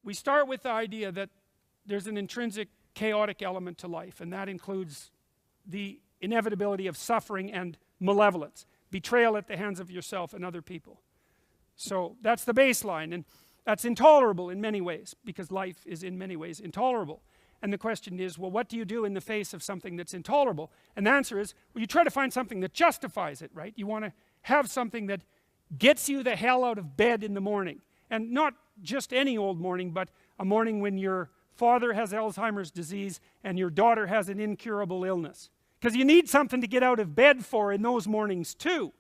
we start with the idea that there's an intrinsic chaotic element to life, and that includes the inevitability of suffering and malevolence, betrayal at the hands of yourself and other people. So that's the baseline, and that's intolerable in many ways, because life is in many ways intolerable. And the question is, well, what do you do in the face of something that's intolerable? And the answer is, well, you try to find something that justifies it, right? You want to have something that gets you the hell out of bed in the morning. And not just any old morning, but a morning when your father has Alzheimer's disease and your daughter has an incurable illness. Because you need something to get out of bed for in those mornings too.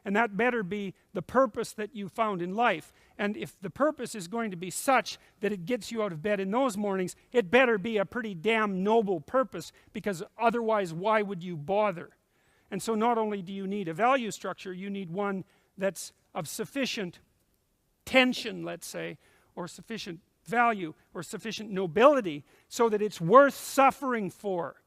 And that better be the purpose that you found in life. And if the purpose is going to be such that it gets you out of bed in those mornings, it better be a pretty damn noble purpose, because otherwise why would you bother? And so not only do you need a value structure, you need one that's of sufficient tension, let's say, or sufficient value, or sufficient nobility, so that it's worth suffering for.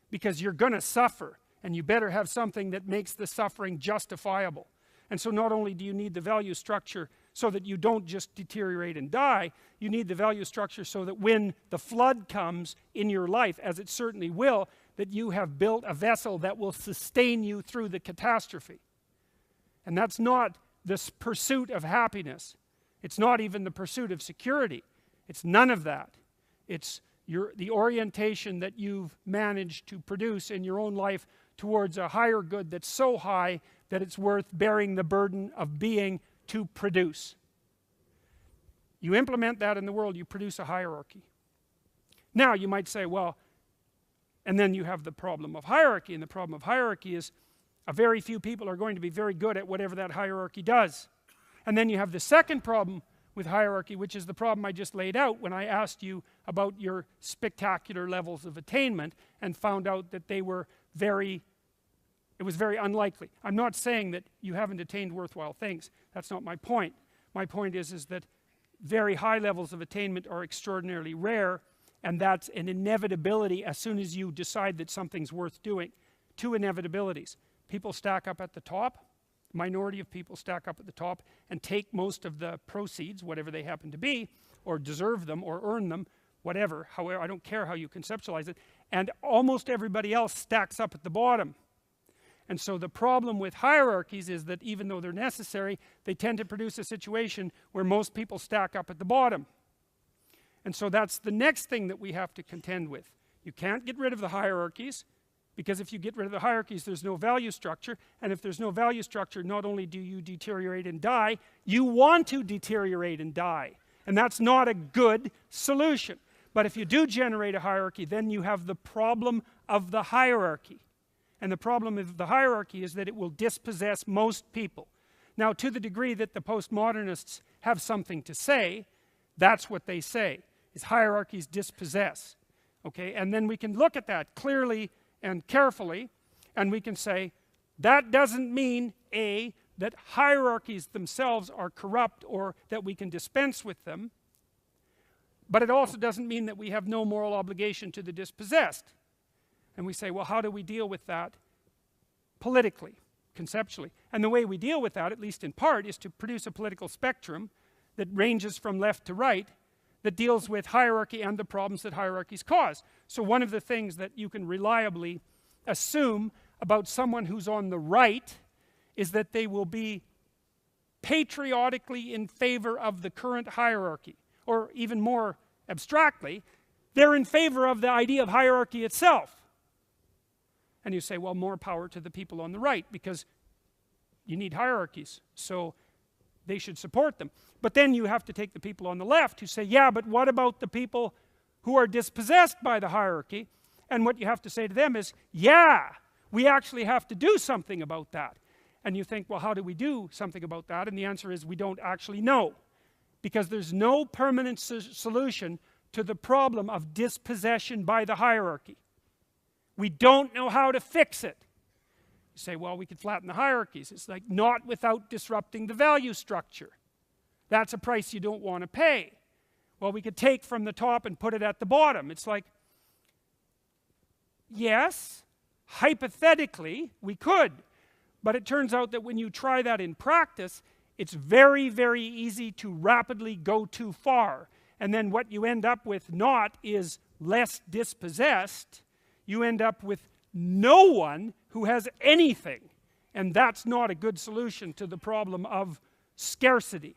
Because you're going to suffer, and you better have something that makes the suffering justifiable. And so not only do you need the value structure so that you don't just deteriorate and die, you need the value structure so that when the flood comes in your life, as it certainly will, that you have built a vessel that will sustain you through the catastrophe. And that's not this pursuit of happiness. It's not even the pursuit of security. It's none of that. It's the orientation that you've managed to produce in your own life towards a higher good that's so high that it's worth bearing the burden of being to produce. You implement that in the world, you produce a hierarchy. Now you might say, well, and then you have the problem of hierarchy, and the problem of hierarchy is a very few people are going to be very good at whatever that hierarchy does. And then you have the second problem with hierarchy, which is the problem I just laid out when I asked you about your spectacular levels of attainment and found out that they were it was very unlikely. I'm not saying that you haven't attained worthwhile things. That's not my point. My point is that very high levels of attainment are extraordinarily rare, and that's an inevitability as soon as you decide that something's worth doing. Two inevitabilities. People stack up at the top. Minority of people stack up at the top and take most of the proceeds, whatever they happen to be, or deserve them, or earn them, whatever, however, I don't care how you conceptualize it, and almost everybody else stacks up at the bottom. And so the problem with hierarchies is that even though they're necessary, they tend to produce a situation where most people stack up at the bottom. And so that's the next thing that we have to contend with. You can't get rid of the hierarchies, because if you get rid of the hierarchies, there's no value structure. And if there's no value structure, not only do you deteriorate and die, you want to deteriorate and die. And that's not a good solution. But if you do generate a hierarchy, then you have the problem of the hierarchy. And the problem of the hierarchy is that it will dispossess most people. Now, to the degree that the postmodernists have something to say, that's what they say, is hierarchies dispossess. Okay? And then we can look at that clearly and carefully, and we can say, that doesn't mean, A, that hierarchies themselves are corrupt or that we can dispense with them, but it also doesn't mean that we have no moral obligation to the dispossessed. And we say, well, how do we deal with that politically, conceptually? And the way we deal with that, at least in part, is to produce a political spectrum that ranges from left to right, that deals with hierarchy and the problems that hierarchies cause. So one of the things that you can reliably assume about someone who's on the right is that they will be patriotically in favor of the current hierarchy. Or even more abstractly, they're in favor of the idea of hierarchy itself. And you say, well, more power to the people on the right, because you need hierarchies, so they should support them. But then you have to take the people on the left who say, yeah, but what about the people who are dispossessed by the hierarchy? And what you have to say to them is, yeah, we actually have to do something about that. And you think, well, how do we do something about that? And the answer is, we don't actually know. Because there's no permanent solution to the problem of dispossession by the hierarchy. We don't know how to fix it. You say, well, we could flatten the hierarchies. It's like, not without disrupting the value structure. That's a price you don't want to pay. Well, we could take from the top and put it at the bottom. It's like, yes, hypothetically, we could. But it turns out that when you try that in practice, it's very, very easy to rapidly go too far. and then what you end up with not is less dispossessed, you end up with no one who has anything. And that's not a good solution to the problem of scarcity,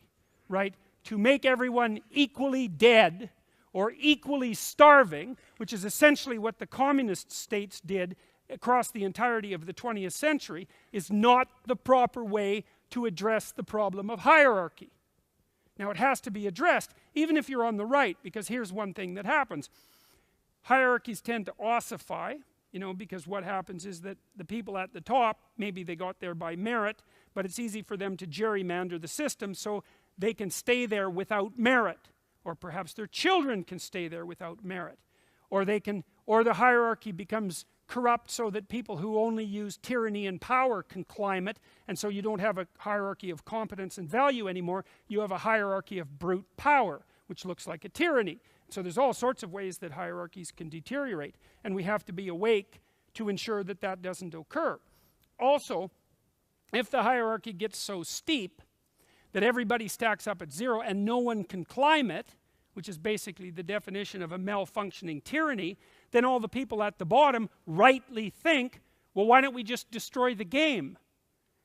right? To make everyone equally dead or equally starving, which is essentially what the communist states did across the entirety of the 20th century, is not the proper way to address the problem of hierarchy. Now it has to be addressed, even if you're on the right, because here's one thing that happens. Hierarchies tend to ossify, you know, because what happens is that the people at the top, maybe they got there by merit, but it's easy for them to gerrymander the system so they can stay there without merit. Or perhaps their children can stay there without merit. Or the hierarchy becomes corrupt so that people who only use tyranny and power can climb it, and so you don't have a hierarchy of competence and value anymore, you have a hierarchy of brute power, which looks like a tyranny. So there's all sorts of ways that hierarchies can deteriorate, and we have to be awake to ensure that that doesn't occur. Also, if the hierarchy gets so steep that everybody stacks up at zero and no one can climb it, which is basically the definition of a malfunctioning tyranny, then all the people at the bottom rightly think, well, why don't we just destroy the game?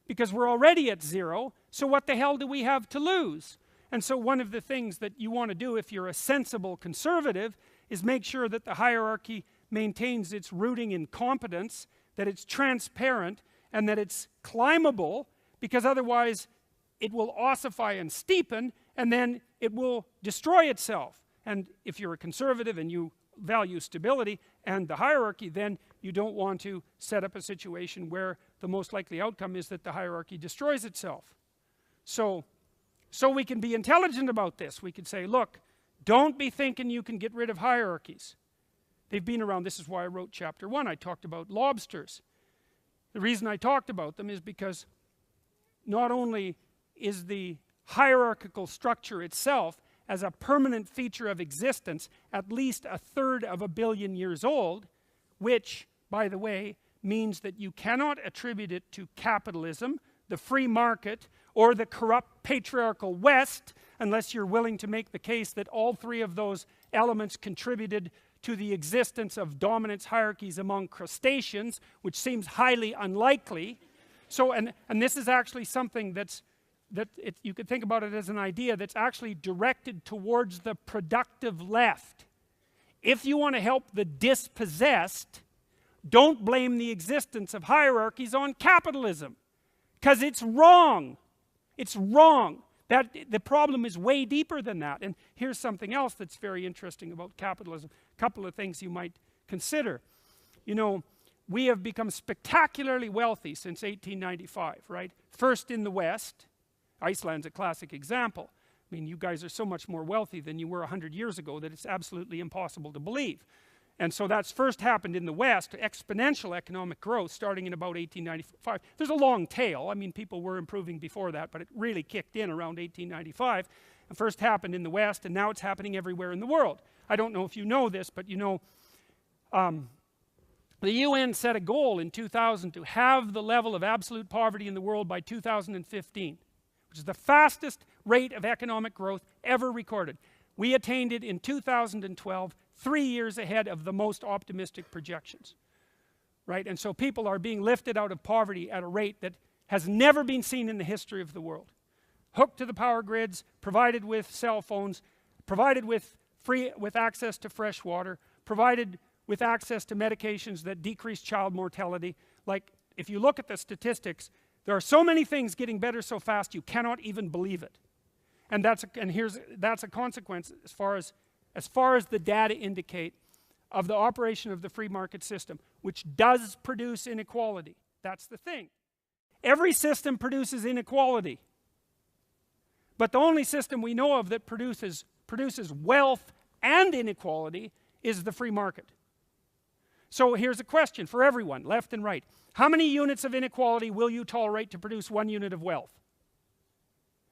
Because we're already at zero, so what the hell do we have to lose? And so one of the things that you want to do if you're a sensible conservative is make sure that the hierarchy maintains its rooting in competence, that it's transparent, and that it's climbable, because otherwise it will ossify and steepen, and then it will destroy itself. And if you're a conservative and you value stability and the hierarchy, then you don't want to set up a situation where the most likely outcome is that the hierarchy destroys itself. So we can be intelligent about this. We could say, look, don't be thinking you can get rid of hierarchies. They've been around. This is why I wrote chapter 1. I talked about lobsters. The reason I talked about them is because not only is the hierarchical structure itself as a permanent feature of existence at least 1/3 of a billion years old, which, by the way, means that you cannot attribute it to capitalism, the free market, or the corrupt patriarchal West, unless you're willing to make the case that all three of those elements contributed to the existence of dominance hierarchies among crustaceans, which seems highly unlikely. So, and this is actually something you could think about it as an idea that's actually directed towards the productive left. If you want to help the dispossessed, don't blame the existence of hierarchies on capitalism, because it's wrong. It's wrong. The problem is way deeper than that. And here's something else that's very interesting about capitalism. A couple of things you might consider. You know, we have become spectacularly wealthy since 1895, right? First in the West. Iceland's a classic example. I mean, you guys are so much more wealthy than you were 100 years ago that it's absolutely impossible to believe. And so that's first happened in the West, exponential economic growth starting in about 1895. There's a long tail. I mean, people were improving before that, but it really kicked in around 1895. It first happened in the West, and now it's happening everywhere in the world. I don't know if you know this, but you know, the UN set a goal in 2000 to halve the level of absolute poverty in the world by 2015. Which is the fastest rate of economic growth ever recorded. We attained it in 2012, 3 years ahead of the most optimistic projections. Right? And so people are being lifted out of poverty at a rate that has never been seen in the history of the world. Hooked to the power grids, provided with cell phones, provided with access to fresh water, provided with access to medications that decrease child mortality. Like, if you look at the statistics, there are so many things getting better so fast you cannot even believe it. And that's a consequence as far as the data indicate of the operation of the free market system, which does produce inequality. That's the thing. Every system produces inequality. But the only system we know of that produces wealth and inequality is the free market. So here's a question for everyone, left and right. How many units of inequality will you tolerate to produce 1 unit of wealth?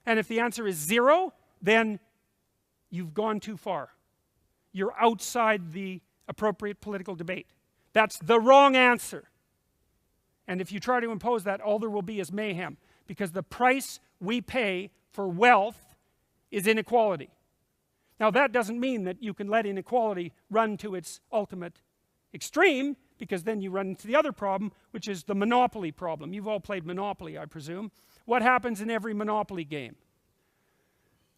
And if the answer is 0, then you've gone too far. You're outside the appropriate political debate. That's the wrong answer. And if you try to impose that, all there will be is mayhem, because the price we pay for wealth is inequality. Now that doesn't mean that you can let inequality run to its ultimate extreme, because then you run into the other problem, which is the monopoly problem. You've all played Monopoly, I presume. What happens in every Monopoly game?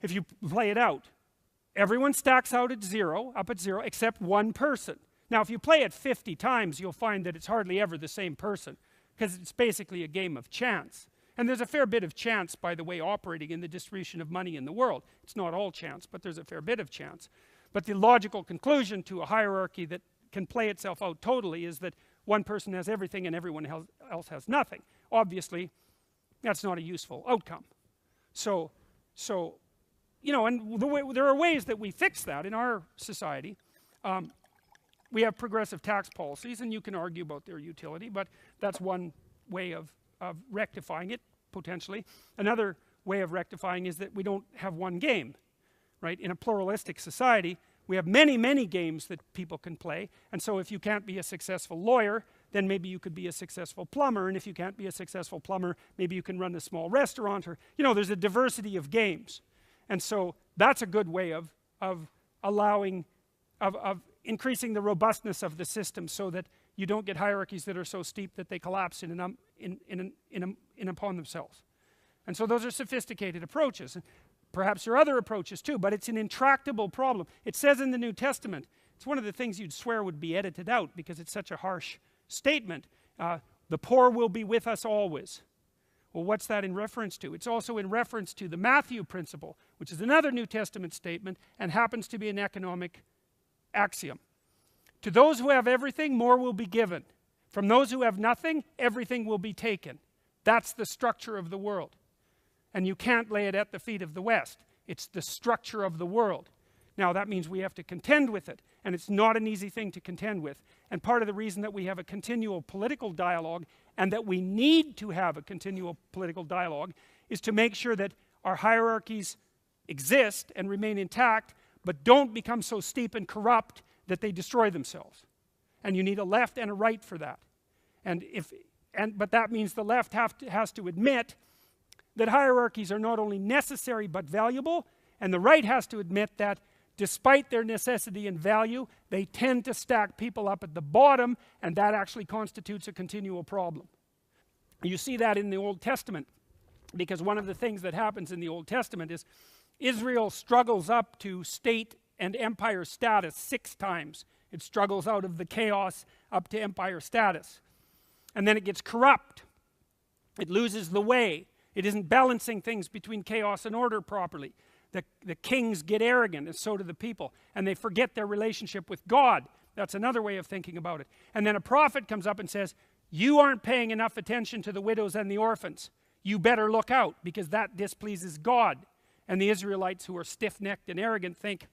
If you play it out, everyone stacks out at zero, up at zero, except one person. Now if you play it 50 times, you'll find that it's hardly ever the same person, because it's basically a game of chance. And there's a fair bit of chance, by the way, operating in the distribution of money in the world. It's not all chance, but there's a fair bit of chance. But the logical conclusion to a hierarchy that can play itself out totally is that one person has everything and everyone else has nothing. Obviously, that's not a useful outcome. So you know, and there are ways that we fix that in our society. We have progressive tax policies, and you can argue about their utility, but that's one way of rectifying it, potentially. Another way of rectifying is that we don't have one game, right? In a pluralistic society, we have many, many games that people can play, and so if you can't be a successful lawyer, then maybe you could be a successful plumber, and if you can't be a successful plumber, maybe you can run a small restaurant, or, you know, there's a diversity of games. And so that's a good way of allowing, of increasing the robustness of the system, so that you don't get hierarchies that are so steep that they collapse in upon themselves. And so those are sophisticated approaches. And perhaps there are other approaches too, but it's an intractable problem. It says in the New Testament, it's one of the things you'd swear would be edited out because it's such a harsh statement. The poor will be with us always. Well, what's that in reference to? It's also in reference to the Matthew principle, which is another New Testament statement and happens to be an economic axiom. To those who have everything, more will be given. From those who have nothing, everything will be taken. That's the structure of the world. And you can't lay it at the feet of the West. It's the structure of the world. Now that means we have to contend with it, and it's not an easy thing to contend with. And part of the reason that we have a continual political dialogue, and that we need to have a continual political dialogue, is to make sure that our hierarchies exist and remain intact, but don't become so steep and corrupt that they destroy themselves. And you need a left and a right for that. But that means the left has to admit that hierarchies are not only necessary but valuable, and the right has to admit that despite their necessity and value, they tend to stack people up at the bottom, and that actually constitutes a continual problem. You see that in the Old Testament, because one of the things that happens in the Old Testament is Israel struggles up to state and empire status 6 times. It struggles out of the chaos up to empire status. And then it gets corrupt. It loses the way. It isn't balancing things between chaos and order properly. The kings get arrogant, and so do the people. And they forget their relationship with God. That's another way of thinking about it. And then a prophet comes up and says, you aren't paying enough attention to the widows and the orphans. You better look out, because that displeases God. And the Israelites, who are stiff-necked and arrogant, think,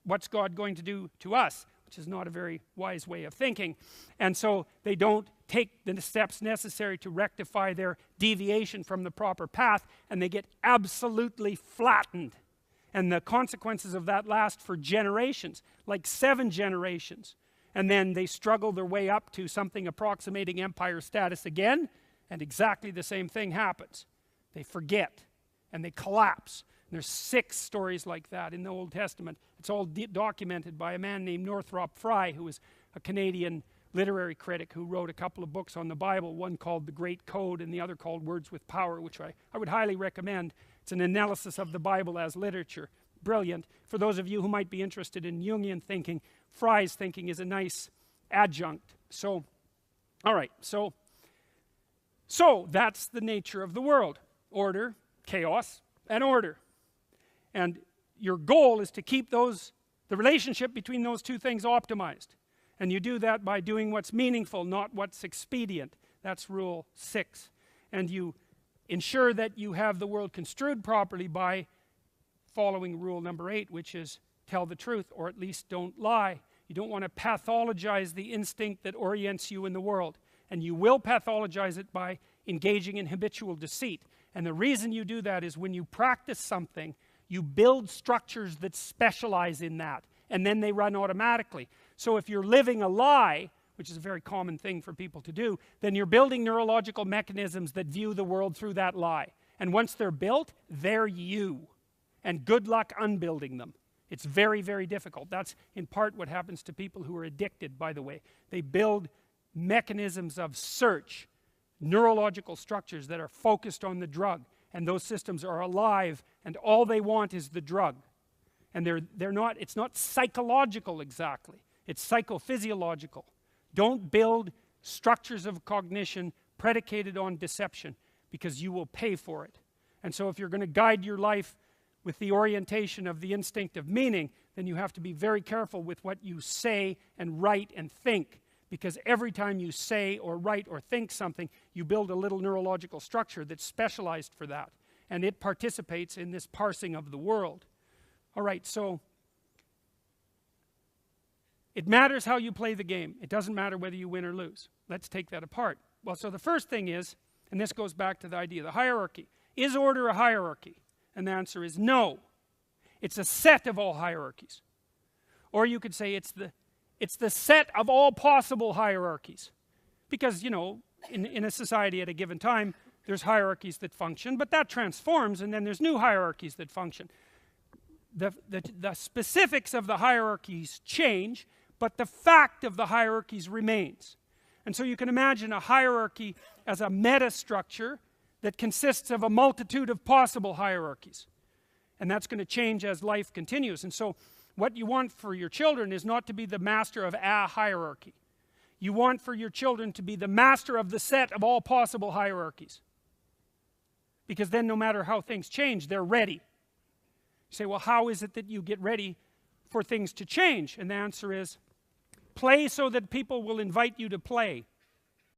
what's God going to do to us? Which is not a very wise way of thinking. And so they don't take the steps necessary to rectify their deviation from the proper path, and they get absolutely flattened. And the consequences of that last for generations, like 7 generations. And then they struggle their way up to something approximating empire status again, and exactly the same thing happens. They forget, and they collapse. And there's 6 stories like that in the Old Testament. It's all documented by a man named Northrop Frye, who was a Canadian literary critic who wrote a couple of books on the Bible, one called The Great Code and the other called Words with Power, which I would highly recommend. It's an analysis of the Bible as literature. Brilliant. For those of you who might be interested in Jungian thinking, Frye's thinking is a nice adjunct. So, all right, so that's the nature of the world. Order, chaos, and order. And your goal is to keep the relationship between those 2 things optimized. And you do that by doing what's meaningful, not what's expedient. That's rule 6. And you ensure that you have the world construed properly by following rule number 8, which is tell the truth, or at least don't lie. You don't want to pathologize the instinct that orients you in the world. And you will pathologize it by engaging in habitual deceit. And the reason you do that is when you practice something, you build structures that specialize in that, and then they run automatically. So if you're living a lie, which is a very common thing for people to do, then you're building neurological mechanisms that view the world through that lie. And once they're built, they're you. And good luck unbuilding them. It's very, very difficult. That's in part what happens to people who are addicted, by the way. They build mechanisms of search, neurological structures that are focused on the drug, and those systems are alive, and all they want is the drug. And it's not psychological exactly, it's psychophysiological. Don't build structures of cognition predicated on deception, because you will pay for it. And so if you're going to guide your life with the orientation of the instinct of meaning, then you have to be very careful with what you say and write and think, because every time you say or write or think something, you build a little neurological structure that's specialized for that, and it participates in this parsing of the world. All right, so it matters how you play the game. It doesn't matter whether you win or lose. Let's take that apart. Well, so the first thing is, and this goes back to the idea of the hierarchy. Is order a hierarchy? And the answer is no. It's a set of all hierarchies. Or you could say it's the set of all possible hierarchies. Because, you know, in a society at a given time, there's hierarchies that function, but that transforms, and then there's new hierarchies that function. The specifics of the hierarchies change, but the fact of the hierarchies remains. And so you can imagine a hierarchy as a metastructure that consists of a multitude of possible hierarchies. And that's going to change as life continues. And so what you want for your children is not to be the master of a hierarchy. You want for your children to be the master of the set of all possible hierarchies. Because then no matter how things change, they're ready. You say, well, how is it that you get ready for things to change? And the answer is, play so that people will invite you to play.